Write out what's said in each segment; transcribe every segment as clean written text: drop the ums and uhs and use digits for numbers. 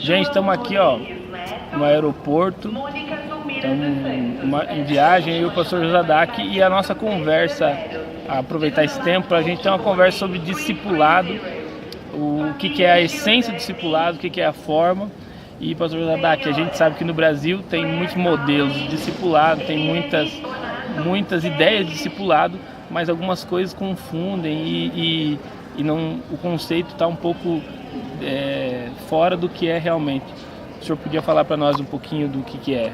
Gente, estamos aqui, no aeroporto, estamos em viagem, eu e o pastor Josadak, e a nossa conversa, aproveitar esse tempo, para a gente ter uma conversa sobre discipulado, o que é a essência do discipulado, o que é a forma. E, pastor Josadak, a gente sabe que no Brasil tem muitos modelos de discipulado, tem muitas ideias de discipulado, mas algumas coisas confundem e não, o conceito está um pouco fora do que é realmente. O senhor podia falar para nós um pouquinho do que é?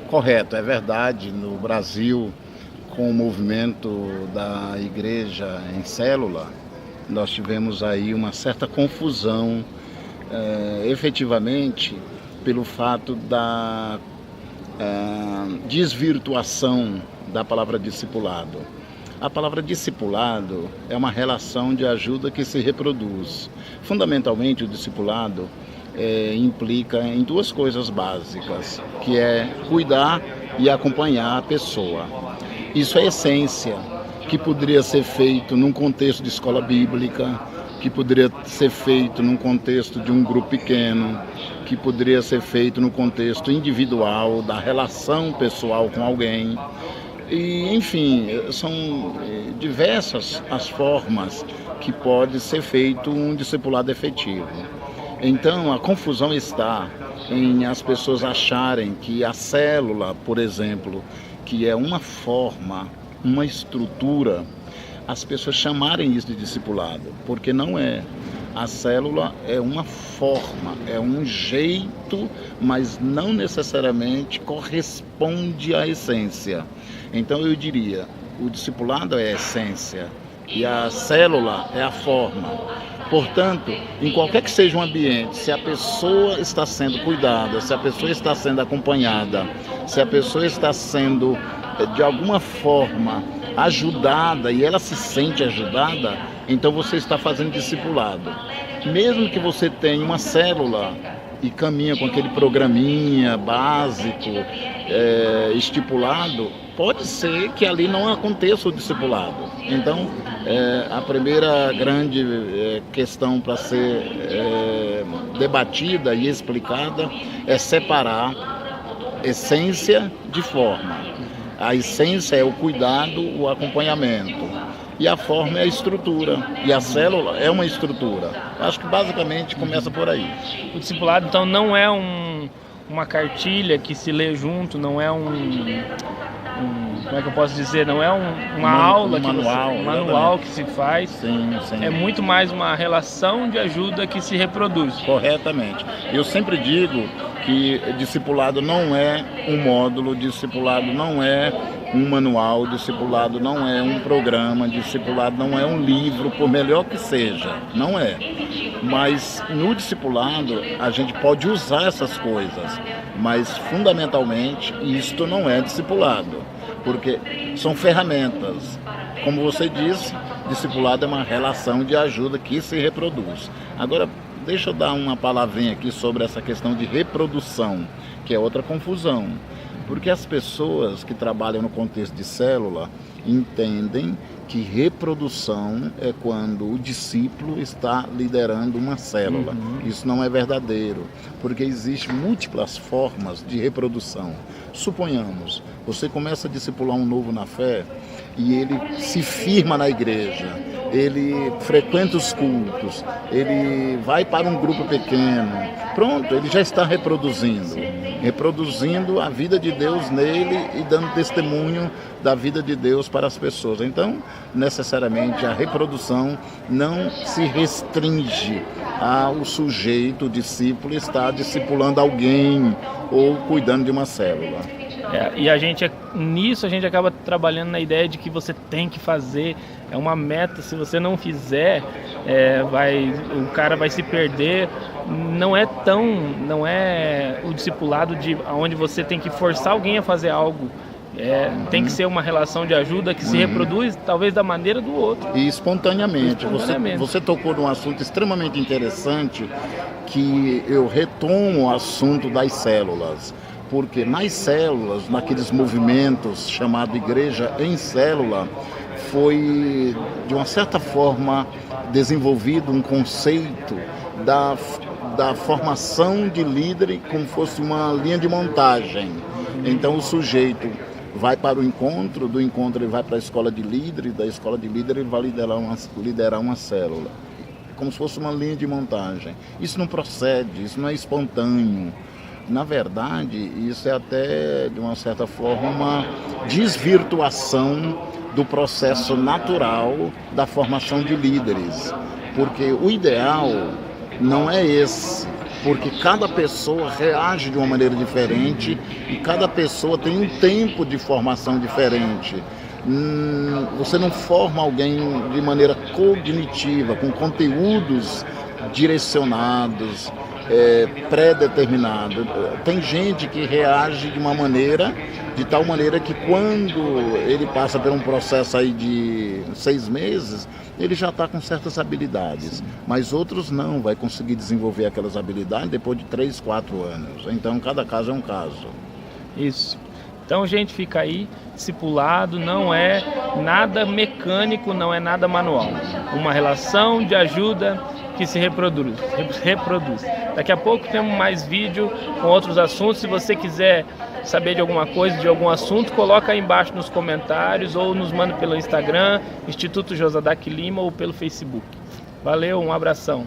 Correto, é verdade. No Brasil, com o movimento da igreja em célula, nós tivemos aí uma certa confusão, efetivamente, pelo fato da desvirtuação da palavra discipulado. A palavra discipulado é uma relação de ajuda que se reproduz. Fundamentalmente, o discipulado implica em duas coisas básicas, que é cuidar e acompanhar a pessoa. Isso é essência, que poderia ser feito num contexto de escola bíblica, que poderia ser feito num contexto de um grupo pequeno, que poderia ser feito no contexto individual, da relação pessoal com alguém. E, enfim, são diversas as formas que pode ser feito um discipulado efetivo. Então, a confusão está em as pessoas acharem que a célula, por exemplo, que é uma forma, uma estrutura, as pessoas chamarem isso de discipulado, porque não é. A célula é uma forma, é um jeito, mas não necessariamente corresponde à essência. Então eu diria, o discipulado é a essência e a célula é a forma. Portanto, em qualquer que seja um ambiente, se a pessoa está sendo cuidada, se a pessoa está sendo acompanhada, se a pessoa está sendo, de alguma forma, ajudada e ela se sente ajudada, então você está fazendo discipulado. Mesmo que você tenha uma célula e caminha com aquele programinha básico, estipulado, pode ser que ali não aconteça o discipulado. Então, a primeira grande questão para ser debatida e explicada é separar essência de forma. A essência é o cuidado, o acompanhamento. E a forma é a estrutura. E a célula é uma estrutura. Acho que basicamente começa por aí. O discipulado, então, não é uma cartilha que se lê junto, não é como é que eu posso dizer? Não é uma aula, um manual que se faz. Sim. É muito mais uma relação de ajuda que se reproduz. Corretamente. Eu sempre digo que discipulado não é um módulo, discipulado não é um manual, discipulado não é um programa, discipulado não é um livro, por melhor que seja, não é. Mas no discipulado a gente pode usar essas coisas, mas fundamentalmente isto não é discipulado, porque são ferramentas. Como você disse, discipulado é uma relação de ajuda que se reproduz. Agora, deixa eu dar uma palavrinha aqui sobre essa questão de reprodução, que é outra confusão. Porque as pessoas que trabalham no contexto de célula entendem que reprodução é quando o discípulo está liderando uma célula. Isso não é verdadeiro, porque existem múltiplas formas de reprodução. Suponhamos, você começa a discipular um novo na fé e ele se firma na igreja, ele frequenta os cultos, ele vai para um grupo pequeno. Pronto, ele já está reproduzindo a vida de Deus nele e dando testemunho da vida de Deus para as pessoas. Então, necessariamente, a reprodução não se restringe ao sujeito, o discípulo, estar discipulando alguém ou cuidando de uma célula. E nisso a gente acaba trabalhando na ideia de que você tem que fazer, é uma meta, se você não fizer, o cara vai se perder. Não é o discipulado onde você tem que forçar alguém a fazer algo. Tem que ser uma relação de ajuda que se reproduz, talvez, da maneira do outro. E espontaneamente. Você tocou num assunto extremamente interessante, que eu retomo o assunto das células. Porque nas células, naqueles movimentos chamados igreja em célula, foi, de uma certa forma, desenvolvido um conceito da formação de líder como fosse uma linha de montagem. Então o sujeito vai para o encontro, do encontro ele vai para a escola de líder, e da escola de líder ele vai liderar uma célula. Como se fosse uma linha de montagem. Isso não procede, isso não é espontâneo. Na verdade, isso é até, de uma certa forma, uma desvirtuação do processo natural da formação de líderes. Porque o ideal não é esse, porque cada pessoa reage de uma maneira diferente e cada pessoa tem um tempo de formação diferente. Você não forma alguém de maneira cognitiva, com conteúdos direcionados, pré-determinados. Tem gente que reage de tal maneira que quando ele passa por um processo aí de 6 meses, ele já está com certas habilidades, mas outros não, vai conseguir desenvolver aquelas habilidades depois de 3, 4 anos. Então, cada caso é um caso. Isso. Então, gente, fica aí, discipulado não é nada mecânico, não é nada manual. Uma relação de ajuda que se reproduz. Daqui a pouco temos mais vídeo com outros assuntos. Se você quiser saber de alguma coisa, de algum assunto, coloca aí embaixo nos comentários ou nos manda pelo Instagram, Instituto Josadac Lima, ou pelo Facebook. Valeu, um abração.